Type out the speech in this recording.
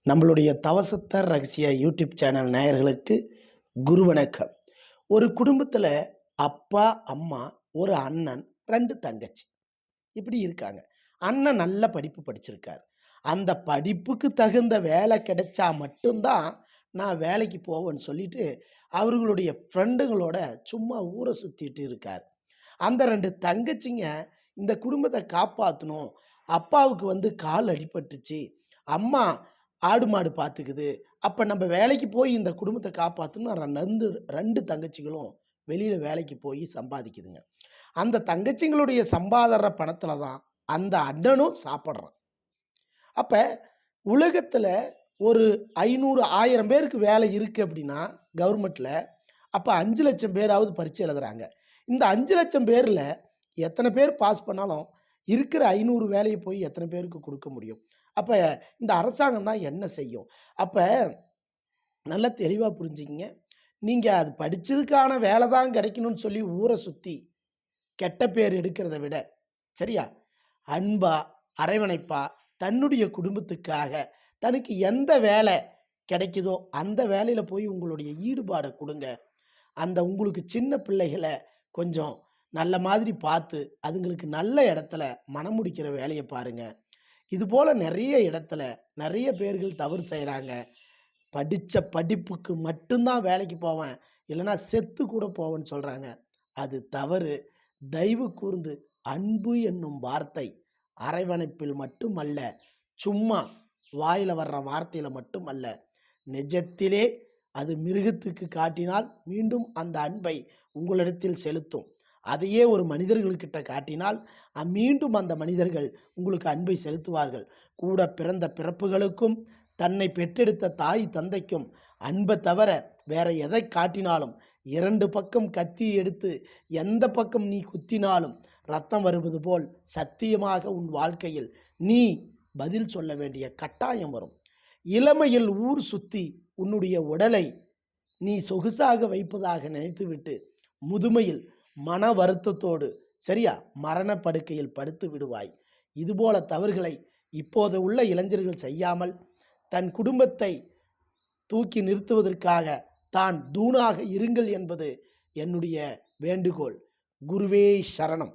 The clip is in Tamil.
நம்மளுடைய தவசத்தர் ரகசிய யூடியூப் சேனல் நேயர்களுக்கு குரு வணக்கம். ஒரு குடும்பத்தில் அப்பா, அம்மா, ஒரு அண்ணன், 2 தங்கச்சி இப்படி இருக்காங்க. அண்ணன் நல்ல படிப்பு படிச்சிருக்காரு. அந்த படிப்புக்கு தகுந்த வேலை கிடைச்சா மட்டும்தான் நான் வேலைக்கு போவேன்னு சொல்லிட்டு அவர்களுடைய ஃப்ரெண்டுங்களோட சும்மா ஊரை சுற்றிட்டு இருக்கார். அந்த 2 தங்கச்சிங்க இந்த குடும்பத்தை காப்பாற்றணும். அப்பாவுக்கு கால் அடிபட்டுச்சு, அம்மா ஆடு மாடு பார்த்துக்குது, அப்போ நம்ம வேலைக்கு போய் இந்த குடும்பத்தை காப்பாற்றணும். 2 தங்கச்சிகளும் வெளியில் வேலைக்கு போய் சம்பாதிக்குதுங்க. அந்த தங்கச்சிங்களுடைய சம்பாதிற பணத்தில் தான் அந்த அண்ணனும் சாப்பிட்றான். அப்போ உலகத்தில் ஒரு 500 1000 பேருக்கு வேலை இருக்குது அப்படின்னா கவர்மெண்ட்டில், அப்போ 5 லட்சம் பேராவது பரீட்சை எழுதுறாங்க. இந்த 5 லட்சம் பேரில் எத்தனை பேர் பாஸ் பண்ணாலும் இருக்கிற 500 வேலையை போய் எத்தனை பேருக்கு கொடுக்க முடியும்? அப்போ இந்த அரசாங்கம் தான் என்ன செய்யும்? அப்போ நல்லா தெளிவாக புரிஞ்சுக்கிங்க. நீங்கள் அது படித்ததுக்கான வேலை தான் கிடைக்கணும்னு சொல்லி ஊரை சுற்றி கெட்ட பேர் எடுக்கிறத விட, சரியா, அன்பா அரவணைப்பா தன்னுடைய குடும்பத்துக்காக தனக்கு எந்த வேலை கிடைக்குதோ அந்த வேலையில் போய் உங்களுடைய ஈடுபாடை கொடுங்க. அந்த உங்களுக்கு சின்ன பிள்ளைகளை கொஞ்சம் நல்ல மாதிரி பார்த்து அதுங்களுக்கு நல்ல இடத்துல மனம் முடிக்கிற வேலையை பாருங்கள். இதுபோல் நிறைய இடத்துல நிறைய பேர்கள் தவறு செய்கிறாங்க. படித்த படிப்புக்கு மட்டும்தான் வேலைக்கு போவேன், இல்லைன்னா செத்து கூட போவேன்னு சொல்கிறாங்க. அது தவறு. தயவு கூர்ந்து அன்பு என்னும் வார்த்தை அரவணைப்பில் மட்டுமல்ல, சும்மா வாயில் வர்ற வார்த்தையில் மட்டுமல்ல, நிஜத்திலே அது மிருகத்துக்கு காட்டினால் மீண்டும் அந்த அன்பை உங்களிடத்தில் செலுத்தும். அதையே ஒரு மனிதர்கள்கிட்ட காட்டினால் மீண்டும் அந்த மனிதர்கள் உங்களுக்கு அன்பை செலுத்துவார்கள். கூட பிறந்த பிறப்புகளுக்கும் தன்னை பெற்றெடுத்த தாய் தந்தைக்கும் அன்பை தவிர வேற எதை காட்டினாலும் 2 பக்கம் கத்தி எடுத்து எந்த பக்கம் நீ குத்தினாலும் ரத்தம் வருவது போல் சத்தியமாக உன் வாழ்க்கையில் நீ பதில் சொல்ல வேண்டிய கட்டாயம் வரும். இளமையில் ஊர் சுற்றி உன்னுடைய உடலை நீ சொகுசாக வைப்பதாக நினைத்துவிட்டு முதுமையில் மன வருத்தத்தோடு, சரியா, மரணப்படுக்கையில் படுத்து விடுவாய். இதுபோல தவறுகளை இப்போது உள்ள இளைஞர்கள் செய்யாமல் தன் குடும்பத்தை தூக்கி நிறுத்துவதற்காக தான் தூணாக இருங்கள் என்பது என்னுடைய வேண்டுகோள். குருவே சரணம்.